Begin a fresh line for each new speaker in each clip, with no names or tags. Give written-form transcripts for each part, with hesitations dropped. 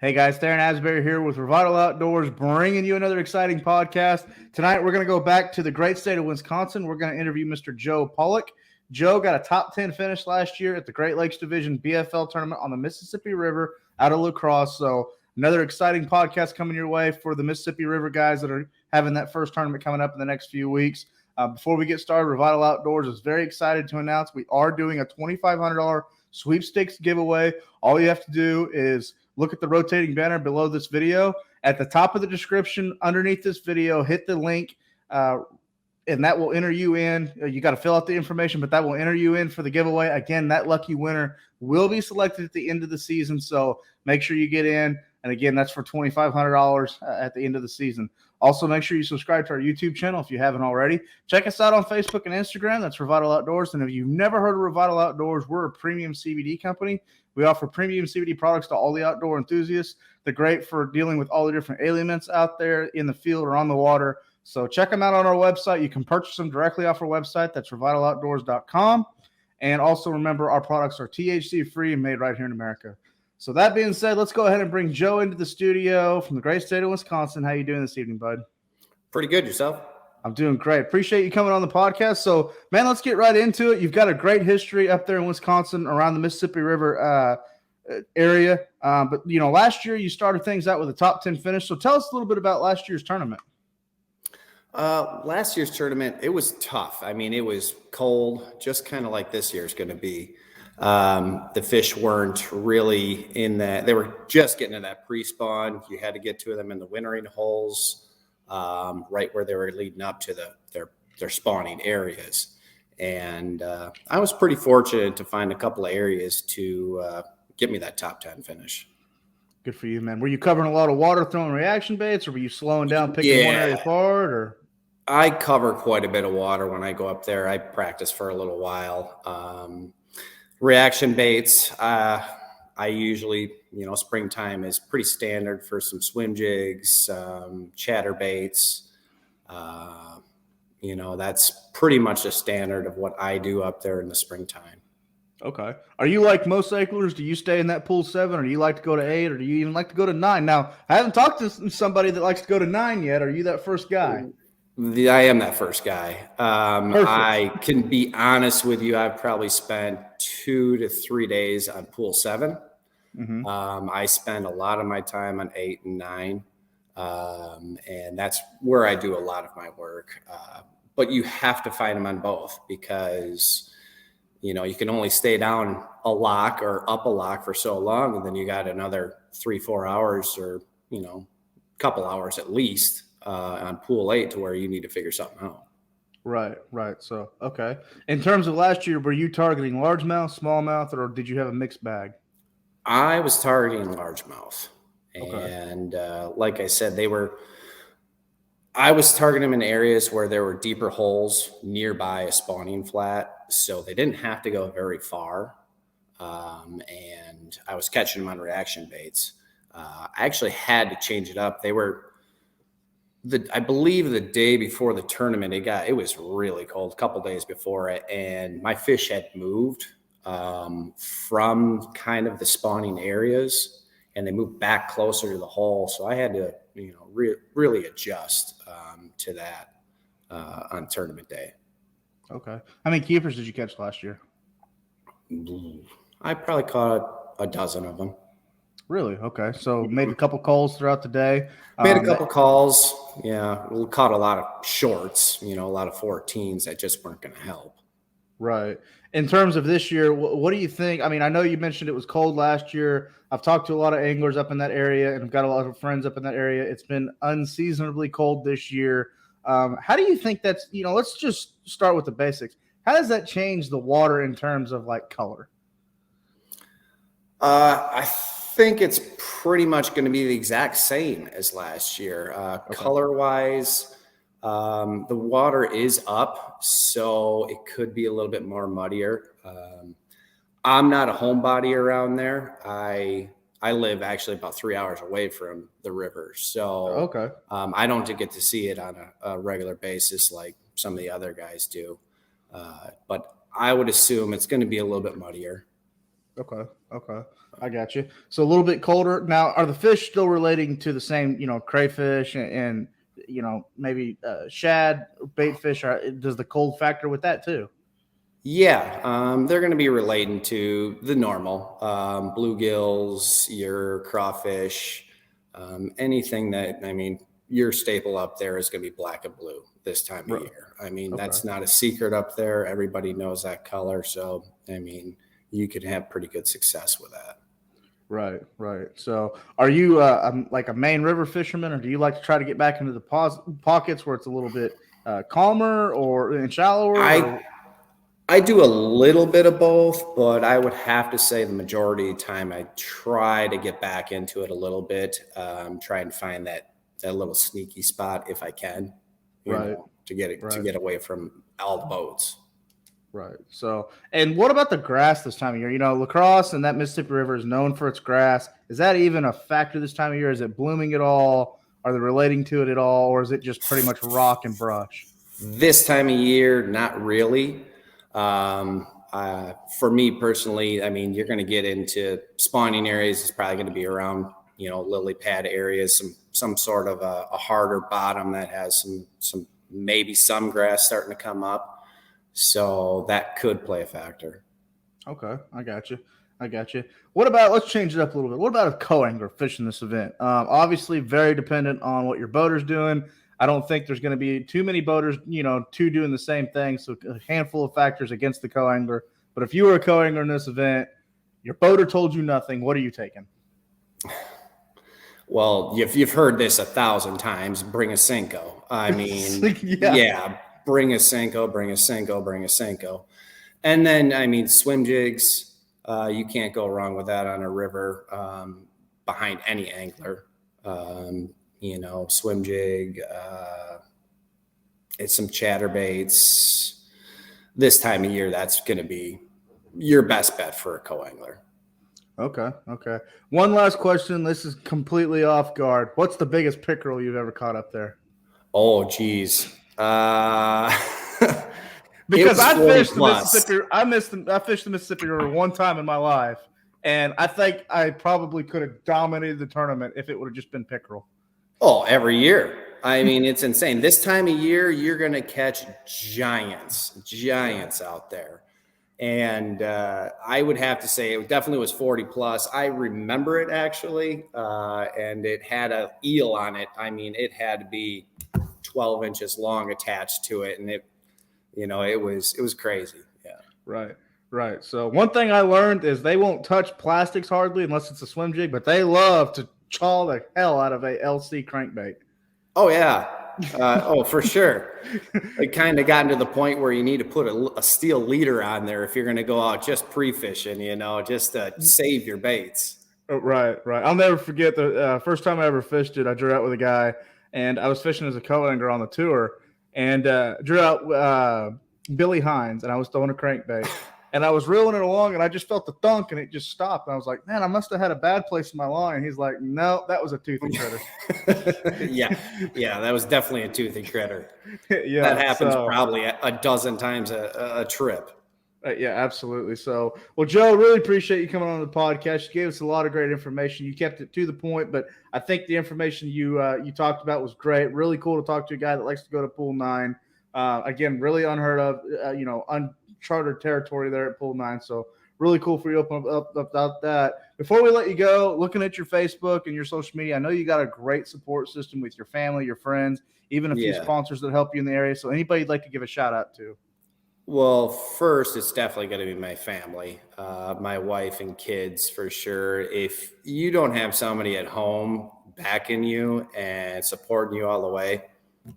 Hey guys, Darren Asbury here with Revital Outdoors, bringing you another exciting podcast. Tonight we're going to go back to the great state of Wisconsin. We're going to interview Mr. Joe Pollak. Joe got a top 10 finish last year at the Great Lakes Division BFL tournament on the Mississippi River out of LaCrosse. So another exciting podcast coming your way for the Mississippi River guys that are having that first tournament coming up in the next few weeks. Before we get started, Revital Outdoors is very excited to announce we are doing a $2,500 sweepstakes giveaway. All you have to do is look at the rotating banner below this video. At the top of the description, underneath this video, hit the link, and that will enter you in. You got to fill out the information, but that will enter you in for the giveaway. Again, that lucky winner will be selected at the end of the season, so make sure you get in. And again, that's for $2,500 at the end of the season. Also, make sure you subscribe to our YouTube channel if you haven't already. Check us out on Facebook and Instagram. That's Revital Outdoors. And if you've never heard of Revital Outdoors, we're a premium CBD company. We offer premium CBD products to all the outdoor enthusiasts. They're great for dealing with all the different elements out there in the field or on the water. So check them out on our website. You can purchase them directly off our website. That's revitaloutdoors.com. And also remember, our products are THC-free and made right here in America. So that being said, let's go ahead and bring Joe into the studio from the great state of Wisconsin. How you doing this evening, bud?
Pretty good. Yourself?
I'm doing great. Appreciate you coming on the podcast. So, man, let's get right into it. You've got a great history up there in Wisconsin around the Mississippi River area. But, you know, last year you started things out with a top 10 finish. So tell us a little bit about last year's tournament.
Last year's tournament, it was tough. I mean, it was cold, just kind of like this year's going to be. The fish weren't really in that. They were just getting to that pre-spawn. You had to get to them in the wintering holes, right where they were leading up to their spawning areas. And I was pretty fortunate to find a couple of areas to get me that top 10 finish.
Good for you, man. Were you covering a lot of water, throwing reaction baits, or were you slowing down, picking one area apart? Or
I cover quite a bit of water when I go up there. I practice for a little while. Reaction baits, I usually, springtime is pretty standard for some swim jigs, chatter baits. That's pretty much a standard of what I do up there in the springtime.
Okay. Are you like most anglers? Do you stay in that pool 7, or do you like to go to 8, or do you even like to go to 9? Now, I haven't talked to somebody that likes to go to 9 yet. Are you that first guy?
I am that first guy. I can be honest with you. I've probably spent 2 to 3 days on pool 7. Mm-hmm. I spend a lot of my time on 8 and 9. And that's where I do a lot of my work. But you have to find them on both because, you can only stay down a lock or up a lock for so long. And then you got another 3-4 hours or, couple hours at least. On pool 8 to where you need to figure something out.
Right. So, okay. In terms of last year, were you targeting largemouth, smallmouth, or did you have a mixed bag?
I was targeting largemouth.
Okay.
And like I said, I was targeting them in areas where there were deeper holes nearby a spawning flat. So they didn't have to go very far. And I was catching them on reaction baits. I actually had to change it up. They were, I believe the day before the tournament, it was really cold, a couple days before it, and my fish had moved from kind of the spawning areas, and they moved back closer to the hole. So I had to, really adjust to that on tournament day.
Okay. How many keepers did you catch last year?
I probably caught a dozen of them.
Really? Okay. So made a couple calls throughout the day.
Made a couple calls. Yeah. We caught a lot of shorts, a lot of 14s that just weren't going to help.
Right. In terms of this year, what do you think? I mean, I know you mentioned it was cold last year. I've talked to a lot of anglers up in that area, and I've got a lot of friends up in that area. It's been unseasonably cold this year. How do you think that's, let's just start with the basics. How does that change the water in terms of like color?
I think it's pretty much going to be the exact same as last year. Okay. Color-wise, the water is up, so it could be a little bit more muddier. I'm not a homebody around there. I live actually about 3 hours away from the river, so
okay.
I don't get to see it on a regular basis like some of the other guys do. But I would assume it's going to be a little bit muddier.
Okay. I got you. So a little bit colder. Now, are the fish still relating to the same, crayfish and maybe shad, bait fish? Does the cold factor with that too?
Yeah, they're going to be relating to the normal bluegills, your crawfish, anything that, your staple up there is going to be black and blue this time of year. That's not a secret up there. Everybody knows that color. So, you could have pretty good success with that.
Right. So, are you like a main river fisherman, or do you like to try to get back into the pockets where it's a little bit calmer or and shallower?
I do a little bit of both, but I would have to say the majority of the time I try to get back into it a little bit, try and find that little sneaky spot if I can, to get away from all the boats.
Right. So, and what about the grass this time of year? LaCrosse and that Mississippi River is known for its grass. Is that even a factor this time of year? Is it blooming at all? Are they relating to it at all? Or is it just pretty much rock and brush?
This time of year, not really. For me personally, you're going to get into spawning areas. It's probably going to be around, lily pad areas, some sort of a harder bottom that has maybe some grass starting to come up. So that could play a factor.
Okay. I got you. What about, let's change it up a little bit. What about a co-angler fishing this event? Obviously very dependent on what your boater's doing. I don't think there's going to be too many boaters, two doing the same thing. So a handful of factors against the co-angler. But if you were a co-angler in this event, your boater told you nothing, what are you taking?
Well, if you've heard this 1,000 times, bring a Senko. Yeah, bring a Senko. And then, swim jigs, you can't go wrong with that on a river behind any angler. Swim jig, it's some chatterbaits. This time of year, that's going to be your best bet for a co-angler.
Okay. One last question. This is completely off guard. What's the biggest pickerel you've ever caught up there?
Oh, geez.
Because I fished the Mississippi. I fished the Mississippi River one time in my life, and I think I probably could have dominated the tournament if it would have just been pickerel.
Oh, every year. It's insane. This time of year, you're going to catch giants out there. And I would have to say it definitely was 40 plus. I remember it actually, and it had an eel on it. It had to be 12 inches long attached to it, and it was crazy. Yeah.
Right. So one thing I learned is they won't touch plastics hardly unless it's a swim jig, but they love to chaw the hell out of a LC crankbait.
Oh yeah. For sure. It kind of gotten to the point where you need to put a steel leader on there if you're going to go out just pre-fishing, just to save your baits.
Right. I'll never forget the first time I ever fished it. I drew out with a guy, and I was fishing as a co-angler on the tour, and drew out Billy Hines, and I was throwing a crankbait. And I was reeling it along, and I just felt the thunk, and it just stopped. And I was like, man, I must have had a bad place in my line. He's like, no, that was a toothy critter.
Yeah, that was definitely a toothy critter.
Yeah,
that happens probably a dozen times a trip.
Yeah, absolutely. So, well, Joe, really appreciate you coming on the podcast. You gave us a lot of great information. You kept it to the point, but I think the information you talked about was great. Really cool to talk to a guy that likes to go to Pool 9. Again, really unheard of, uncharted territory there at Pool 9. So really cool for you to open up about that. Before we let you go, looking at your Facebook and your social media, I know you got a great support system with your family, your friends, even a few sponsors that help you in the area. So anybody you'd like to give a shout out to?
Well, first, it's definitely going to be my family, my wife and kids for sure. If you don't have somebody at home backing you and supporting you all the way,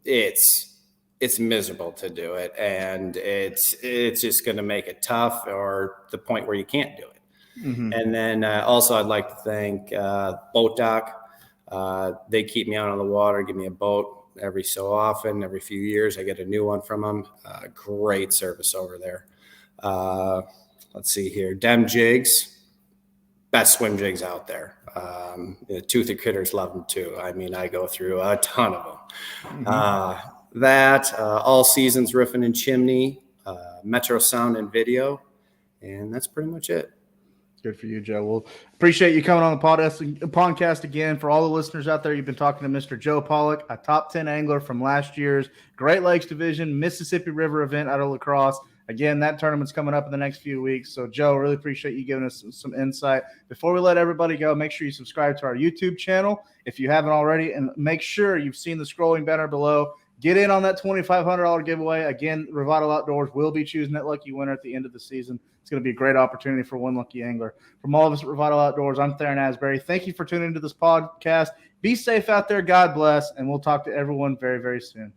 it's miserable to do it. And it's just going to make it tough or the point where you can't do it. Mm-hmm. And then also I'd like to thank Boat Dock. They keep me out on the water, give me a boat every so often, every few years. I get a new one from them. Great service over there. Let's see here. Dem Jigs, best swim jigs out there. The Toothy Critters love them too. I go through a ton of them. Mm-hmm. All Seasons Roofing and Chimney, Metro Sound and Video, and that's pretty much it.
Good for you, Joe. Well, appreciate you coming on the podcast again. For all the listeners out there, you've been talking to Mr. Joe Pollak, a top 10 angler from last year's Great Lakes Division Mississippi River event out of LaCrosse. Again, that tournament's coming up in the next few weeks. So, Joe, really appreciate you giving us some insight. Before we let everybody go, make sure you subscribe to our YouTube channel if you haven't already, and make sure you've seen the scrolling banner below. Get in on that $2,500 giveaway. Again, Revital Outdoors will be choosing that lucky winner at the end of the season. It's going to be a great opportunity for one lucky angler. From all of us at Revital Outdoors, I'm Theron Asbury. Thank you for tuning into this podcast. Be safe out there. God bless. And we'll talk to everyone very, very soon.